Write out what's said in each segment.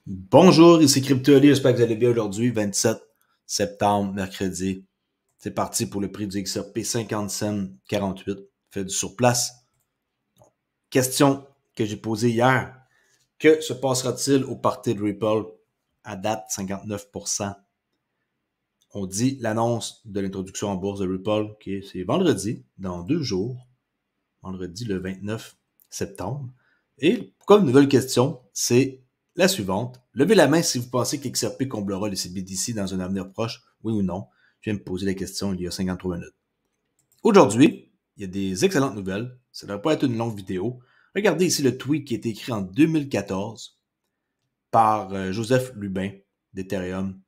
Bonjour, ici CryptoAli, j'espère que vous allez bien aujourd'hui, 27 septembre, mercredi. C'est parti pour le prix du XRP 50 cents 48, fait du surplace. Question que j'ai posée hier. Que se passera-t-il au party de Ripple? À date, 59%. On dit l'annonce de l'introduction en bourse de Ripple, c'est vendredi, dans 2 jours, vendredi le 29 septembre. Et comme nouvelle question, c'est la suivante. Levez la main si vous pensez que XRP comblera les CBDC dans un avenir proche, oui ou non. Je viens de me poser la question il y a 53 minutes. Aujourd'hui, il y a des excellentes nouvelles. Ça ne doit pas être une longue vidéo. Regardez ici le tweet qui a été écrit en 2014 par Joseph Lubin d'Ethereum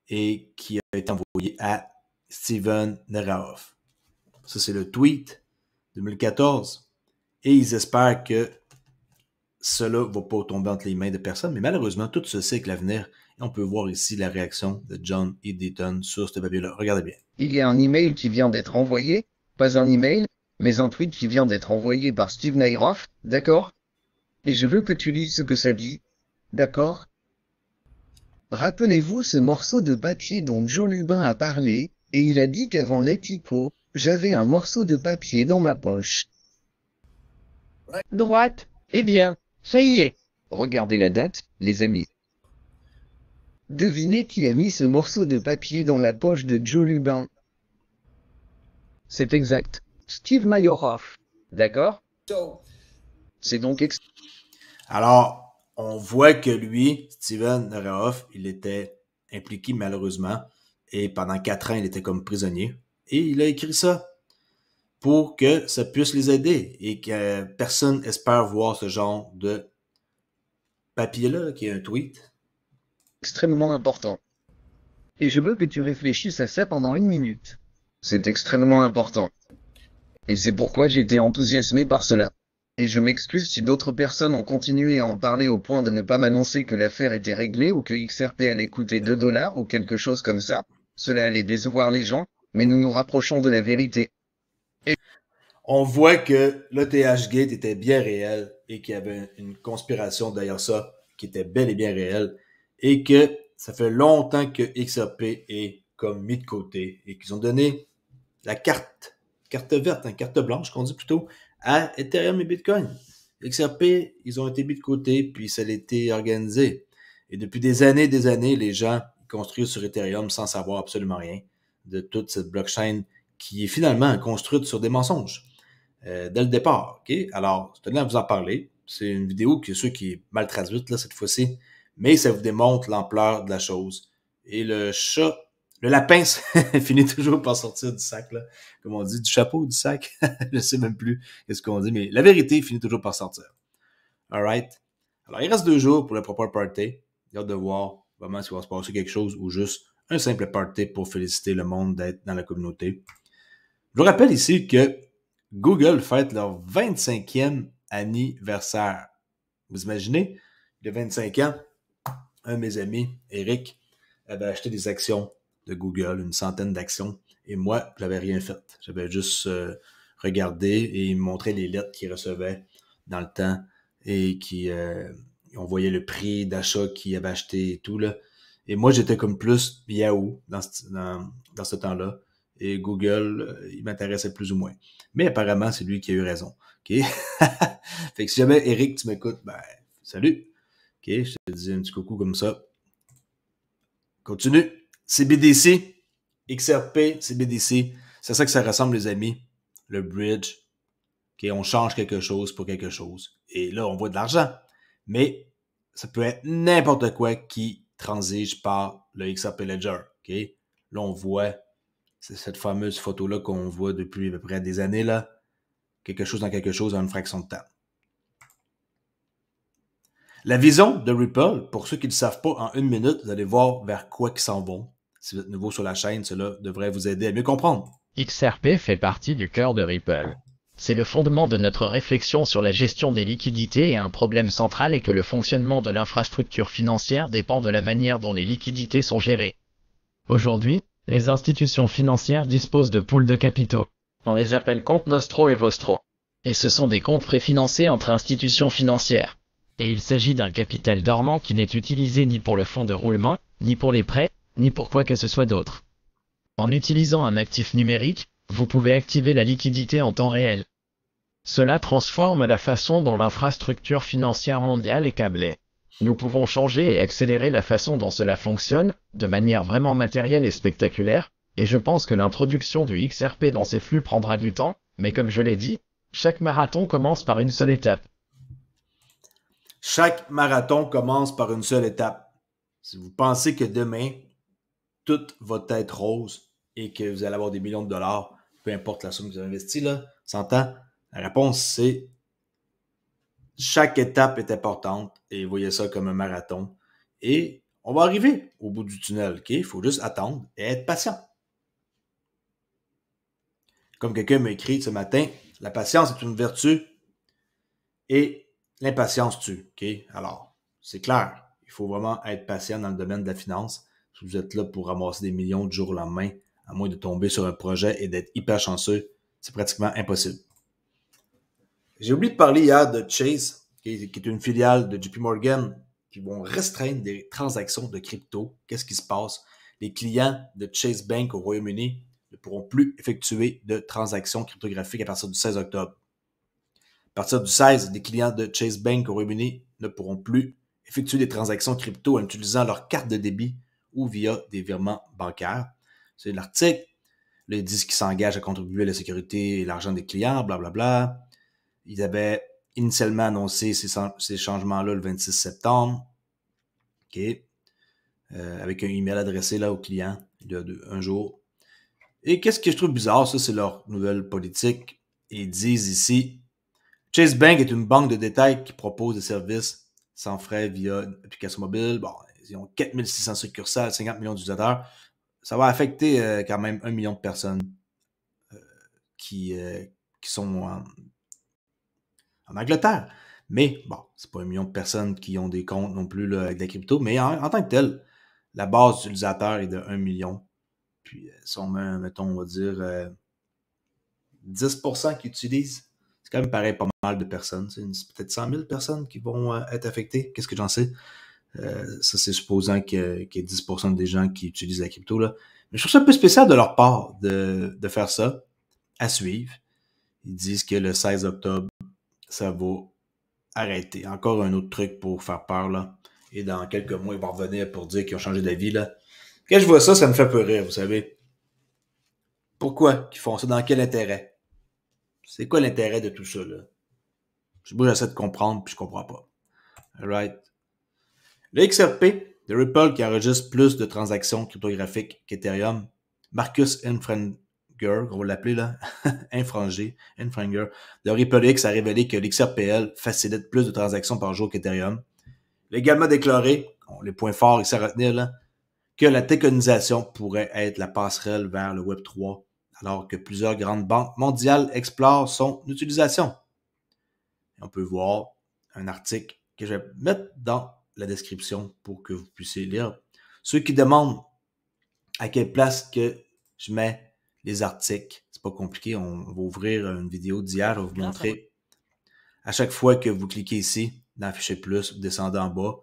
et qui a été envoyé à Steven Nerahoff. Ça, c'est le tweet 2014. Et ils espèrent que cela ne va pas tomber entre les mains de personne, mais malheureusement, tout se sait avec l'avenir. Et on peut voir ici la réaction de John E. Deaton sur ce papier-là. Regardez bien. Il y a un email qui vient d'être envoyé, pas un email, mais un tweet qui vient d'être envoyé par Steve Nairoff, d'accord? Et je veux que tu lises ce que ça dit, d'accord? Rappelez-vous ce morceau de papier dont Joe Lubin a parlé, et il a dit qu'avant l'Equipo, j'avais un morceau de papier dans ma poche. Droite. Eh bien, ça y est. Regardez la date, les amis. Devinez qui a mis ce morceau de papier dans la poche de Joe Lubin. C'est exact. Steve Nairoff. D'accord? C'est donc Alors, on voit que lui, Steven Nerahoff, il était impliqué malheureusement et pendant 4 ans, il était comme prisonnier. Et il a écrit ça pour que ça puisse les aider et que personne espère voir ce genre de papier-là, qui est un tweet. extrêmement important. Et je veux que tu réfléchisses à ça pendant 1 minute. C'est extrêmement important. Et c'est pourquoi j'ai été enthousiasmé par cela. Et je m'excuse si d'autres personnes ont continué à en parler au point de ne pas m'annoncer que l'affaire était réglée ou que XRP allait coûter 2 dollars ou quelque chose comme ça. Cela allait décevoir les gens, mais nous nous rapprochons de la vérité. On voit que l'ETH Gate était bien réel et qu'il y avait une conspiration derrière ça qui était bel et bien réelle et que ça fait longtemps que XRP est comme mis de côté et qu'ils ont donné la carte verte, carte blanche qu'on dit plutôt, à Ethereum et Bitcoin. XRP, ils ont été mis de côté puis ça a été organisé. Et depuis des années, les gens construisent sur Ethereum sans savoir absolument rien de toute cette blockchain qui est finalement construite sur des mensonges. Dès le départ. Okay? Alors, je tenais à vous en parler. C'est une vidéo qui est sûr qui est mal traduite là, cette fois-ci, mais ça vous démontre l'ampleur de la chose. Et le chat, le lapin finit toujours par sortir du sac, là. Comme on dit, du chapeau, du sac. Je sais même plus ce qu'on dit, mais la vérité finit toujours par sortir. Alright? Alors, il reste 2 jours pour le proper party. J'ai hâte de voir vraiment s'il va se passer quelque chose ou juste un simple party pour féliciter le monde d'être dans la communauté. Je vous rappelle ici que Google fête leur 25e anniversaire. Vous imaginez? Il y a 25 ans, un de mes amis, Eric, avait acheté des actions de Google, une centaine d'actions, et moi, je n'avais rien fait. J'avais juste regardé et il me montrait les lettres qu'il recevait dans le temps et on voyait le prix d'achat qu'il avait acheté et tout, là. Et moi, j'étais comme plus Yahoo dans ce temps-là. Et Google, il m'intéressait plus ou moins. Mais apparemment, c'est lui qui a eu raison. OK? Fait que si jamais, Eric, tu m'écoutes, ben, salut. OK? Je te dis un petit coucou comme ça. Continue. CBDC, XRP, CBDC. C'est ça que ça ressemble, les amis. Le bridge. OK? On change quelque chose pour quelque chose. Et là, on voit de l'argent. Mais ça peut être n'importe quoi qui transige par le XRP Ledger. OK? Là, on voit... C'est cette fameuse photo-là qu'on voit depuis à peu près des années, là. Quelque chose dans quelque chose en une fraction de temps. La vision de Ripple, pour ceux qui ne le savent pas, en 1 minute, vous allez voir vers quoi ils s'en vont. Si vous êtes nouveau sur la chaîne, cela devrait vous aider à mieux comprendre. XRP fait partie du cœur de Ripple. C'est le fondement de notre réflexion sur la gestion des liquidités et un problème central est que le fonctionnement de l'infrastructure financière dépend de la manière dont les liquidités sont gérées. Aujourd'hui, les institutions financières disposent de pools de capitaux. On les appelle comptes nostro et vostro. Et ce sont des comptes préfinancés entre institutions financières. Et il s'agit d'un capital dormant qui n'est utilisé ni pour le fonds de roulement, ni pour les prêts, ni pour quoi que ce soit d'autre. En utilisant un actif numérique, vous pouvez activer la liquidité en temps réel. Cela transforme la façon dont l'infrastructure financière mondiale est câblée. Nous pouvons changer et accélérer la façon dont cela fonctionne, de manière vraiment matérielle et spectaculaire, et je pense que l'introduction du XRP dans ces flux prendra du temps, mais comme je l'ai dit, chaque marathon commence par une seule étape. Chaque marathon commence par une seule étape. Si vous pensez que demain, tout va être rose et que vous allez avoir des millions de dollars, peu importe la somme que vous avez investie, là, s'entend? La réponse, c'est chaque étape est importante et voyez ça comme un marathon. Et on va arriver au bout du tunnel, OK? Il faut juste attendre et être patient. Comme quelqu'un m'a écrit ce matin, la patience est une vertu et l'impatience tue, OK? Alors, c'est clair, il faut vraiment être patient dans le domaine de la finance. Si vous êtes là pour ramasser des millions du jour au lendemain, à moins de tomber sur un projet et d'être hyper chanceux, c'est pratiquement impossible. J'ai oublié de parler hier de Chase, qui est une filiale de JP Morgan, qui vont restreindre des transactions de crypto. Qu'est-ce qui se passe? Les clients de Chase Bank au Royaume-Uni ne pourront plus effectuer de transactions cryptographiques à partir du 16 octobre. À partir du 16, les clients de Chase Bank au Royaume-Uni ne pourront plus effectuer des transactions crypto en utilisant leur carte de débit ou via des virements bancaires. C'est l'article. Là, ils disent qu'ils s'engagent à contribuer à la sécurité et l'argent des clients, blablabla. Ils avaient initialement annoncé ces changements-là le 26 septembre. OK. Avec un email adressé là aux clients il y a un jour. Et qu'est-ce que je trouve bizarre, ça, c'est leur nouvelle politique. Ils disent ici, Chase Bank est une banque de détail qui propose des services sans frais via une application mobile. Bon, ils ont 4600 succursales, 50 millions d'utilisateurs. Ça va affecter quand même 1 million de personnes qui sont en Angleterre. Mais bon, c'est pas 1 million de personnes qui ont des comptes non plus là, avec de la crypto, mais en tant que tel, la base d'utilisateurs est de 1 million. Puis si on met, mettons, on va dire 10% qui utilisent, c'est quand même pareil pas mal de personnes. C'est peut-être 100 000 personnes qui vont être affectées. Qu'est-ce que j'en sais? Ça, c'est supposant qu'il y ait 10% des gens qui utilisent la crypto. Là. Mais je trouve ça un peu spécial de leur part de faire ça, à suivre. Ils disent que le 16 octobre, ça va arrêter. Encore un autre truc pour faire peur, là. Et dans quelques mois, ils vont revenir pour dire qu'ils ont changé d'avis, là. Quand je vois ça, ça me fait peu rire, vous savez. Pourquoi qu'ils font ça? Dans quel intérêt? C'est quoi l'intérêt de tout ça, là? Moi, j'essaie de comprendre, puis je comprends pas. Alright. Le XRP de Ripple qui enregistre plus de transactions cryptographiques qu'Ethereum, Marcus Infranger, on va l'appeler là, Infranger, de RippleX a révélé que l'XRPL facilite plus de transactions par jour qu'Ethereum. Il a également déclaré, les points forts ici à retenir là, que la tokenisation pourrait être la passerelle vers le Web3, alors que plusieurs grandes banques mondiales explorent son utilisation. Et on peut voir un article que je vais mettre dans la description pour que vous puissiez lire. Ceux qui demandent à quelle place que je mets les articles, c'est pas compliqué, on va ouvrir une vidéo d'hier, je vais vous montrer. À chaque fois que vous cliquez ici, dans Afficher plus, vous descendez en bas.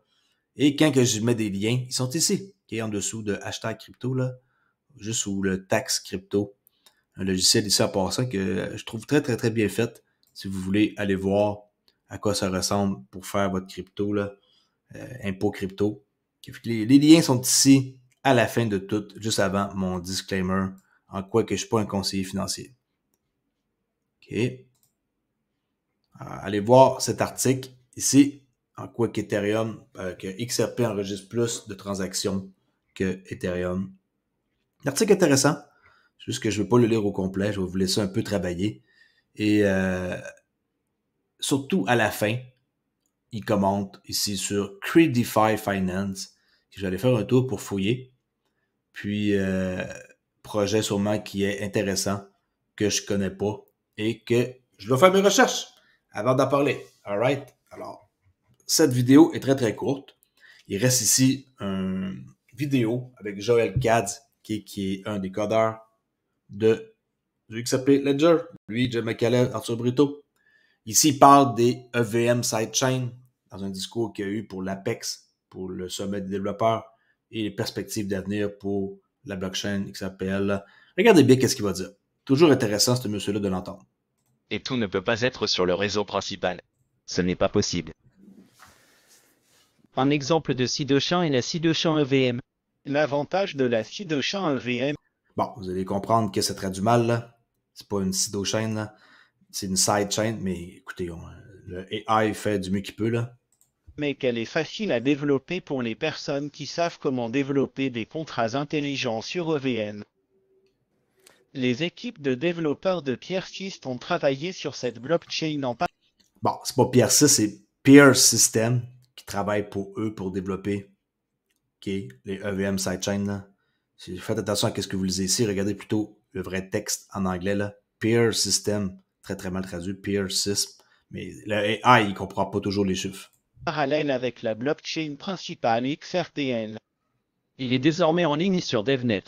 Et quand que je mets des liens, ils sont ici, okay, en dessous de hashtag crypto, là, juste sous le tax crypto. Un logiciel ici en passant que je trouve très, très, très bien fait. Si vous voulez aller voir à quoi ça ressemble pour faire votre crypto, là, impôt crypto. Les liens sont ici à la fin de tout, juste avant mon disclaimer, en quoi que je ne suis pas un conseiller financier. OK. Alors, allez voir cet article ici, en quoi qu'Ethereum, que XRP enregistre plus de transactions que Ethereum. L'article est intéressant, juste que je ne vais pas le lire au complet, je vais vous laisser un peu travailler. Et surtout à la fin, il commente ici sur Credify Finance, que j'allais faire un tour pour fouiller. Puis, projet sûrement qui est intéressant, que je connais pas et que je dois faire mes recherches avant d'en parler. Alright? Alors, cette vidéo est très très courte. Il reste ici une vidéo avec Joel Katz, qui est un des codeurs du XRP Ledger. Lui, Jim McCaleb, Arthur Brito. Ici, il parle des EVM sidechain, dans un discours qu'il y a eu pour l'Apex, pour le sommet des développeurs et les perspectives d'avenir pour la blockchain XRPL. Regardez bien qu'est-ce qu'il va dire. Toujours intéressant, ce monsieur-là, de l'entendre. Et tout ne peut pas être sur le réseau principal. Ce n'est pas possible. Un exemple de Sidochain est la Sidochain EVM. L'avantage de la Sidochain EVM. Bon, vous allez comprendre que ça traduit mal, là. C'est pas une sidechain, là. C'est une sidechain, mais écoutez, le AI fait du mieux qu'il peut, là. Mais qu'elle est facile à développer pour les personnes qui savent comment développer des contrats intelligents sur EVM. Les équipes de développeurs de Persist ont travaillé sur cette blockchain en parallèle. Bon, c'est pas Persist, c'est Peer System qui travaille pour eux pour développer les EVM sidechain, là. Faites attention à ce que vous lisez ici. Regardez plutôt le vrai texte en anglais, là. Peer System, très très mal traduit, Peer System. Mais le AI, il comprend pas toujours les chiffres. Parallèle avec la blockchain principale XRPL. Il est désormais en ligne sur DevNet.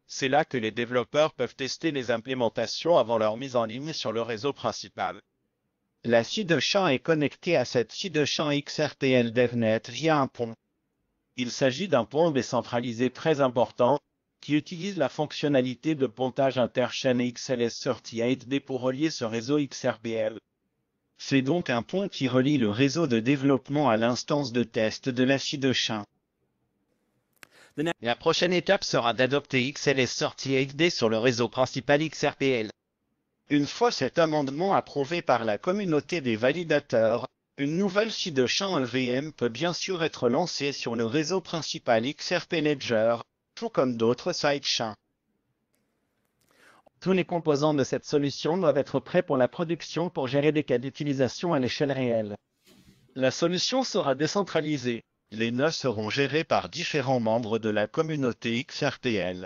C'est là que les développeurs peuvent tester les implémentations avant leur mise en ligne sur le réseau principal. La Sidochain est connectée à cette Sidochain XRPL DevNet via un pont. Il s'agit d'un pont décentralisé très important qui utilise la fonctionnalité de pontage interchaîne XLS38D pour relier ce réseau XRPL. C'est donc un pont qui relie le réseau de développement à l'instance de test de la Sidochain. La prochaine étape sera d'adopter XLS38D sur le réseau principal XRPL. Une fois cet amendement approuvé par la communauté des validateurs, une nouvelle Sidochain EVM peut bien sûr être lancée sur le réseau principal XRP Ledger, tout comme d'autres sidechains. Tous les composants de cette solution doivent être prêts pour la production pour gérer des cas d'utilisation à l'échelle réelle. La solution sera décentralisée. Les nœuds seront gérés par différents membres de la communauté XRPL.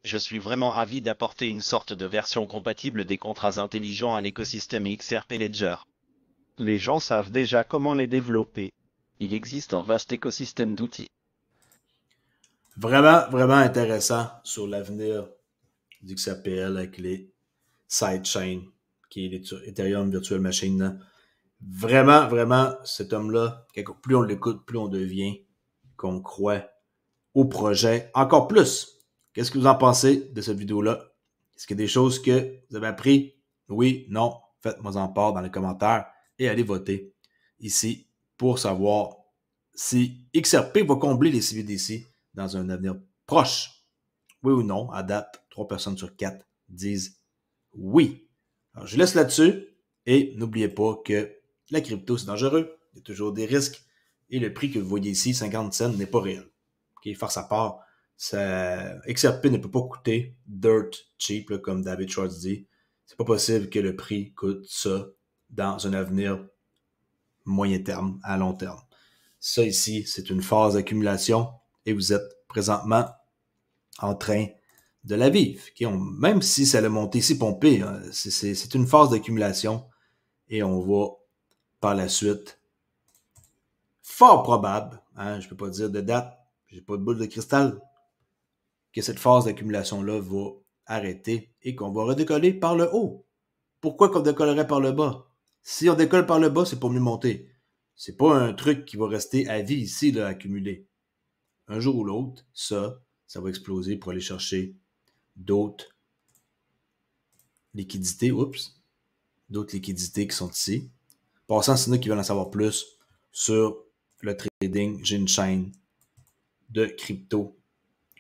Je suis vraiment ravi d'apporter une sorte de version compatible des contrats intelligents à l'écosystème XRP Ledger. Les gens savent déjà comment les développer. Il existe un vaste écosystème d'outils. Vraiment, vraiment intéressant sur l'avenir du XRPL avec les sidechains, qui est l'Ethereum Virtual Machine. Là. Vraiment, vraiment, cet homme-là, plus on l'écoute, plus on devient qu'on croit au projet. Encore plus, qu'est-ce que vous en pensez de cette vidéo-là? Est-ce qu'il y a des choses que vous avez appris? Oui, non? Faites-moi en part dans les commentaires et allez voter ici pour savoir si XRP va combler les CBDC dans un avenir proche. Oui ou non? À date, 3 personnes sur 4 disent oui. Alors, je laisse là-dessus et n'oubliez pas que la crypto, c'est dangereux. Il y a toujours des risques et le prix que vous voyez ici, 50 cents, n'est pas réel. Okay, faire sa part, XRP ne peut pas coûter dirt cheap, là, comme David Schwartz dit. C'est pas possible que le prix coûte ça dans un avenir moyen terme, à long terme. Ça ici, c'est une phase d'accumulation et vous êtes présentement en train de la vivre. Okay? Même si ça a monté ici pompé, hein, c'est une phase d'accumulation et on va par la suite, fort probable, hein, je ne peux pas dire de date, j'ai pas de boule de cristal, que cette phase d'accumulation-là va arrêter et qu'on va redécoller par le haut. Pourquoi qu'on décollerait par le bas? Si on décolle par le bas, c'est pour mieux monter. C'est pas un truc qui va rester à vie ici, là, accumulé. Un jour ou l'autre, ça va exploser pour aller chercher d'autres liquidités, d'autres liquidités qui sont ici. Passant, c'est nous qui veulent en savoir plus sur le trading. J'ai une chaîne de crypto,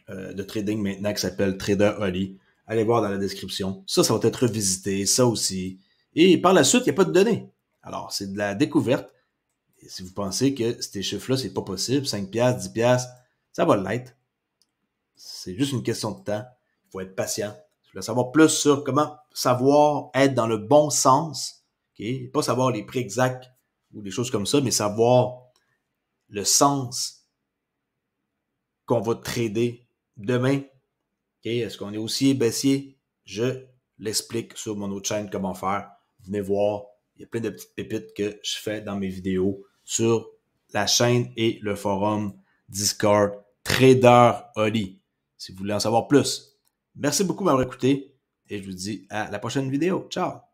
de trading maintenant qui s'appelle Trader Oli. Allez voir dans la description. Ça va être revisité, ça aussi. Et par la suite, il n'y a pas de données. Alors, c'est de la découverte. Et si vous pensez que ces chiffres-là, c'est pas possible, 5$, 10$, ça va l'être. C'est juste une question de temps. Il faut être patient. Si vous voulez savoir plus sur comment savoir être dans le bon sens, okay? Pas savoir les prix exacts ou des choses comme ça, mais savoir le sens qu'on va trader demain. Okay? Est-ce qu'on est haussier, baissier? Je l'explique sur mon autre chaîne comment faire. Venez voir. Il y a plein de petites pépites que je fais dans mes vidéos sur la chaîne et le forum Discord Trader Oli. Si vous voulez en savoir plus. Merci beaucoup de m'avoir écouté et je vous dis à la prochaine vidéo. Ciao!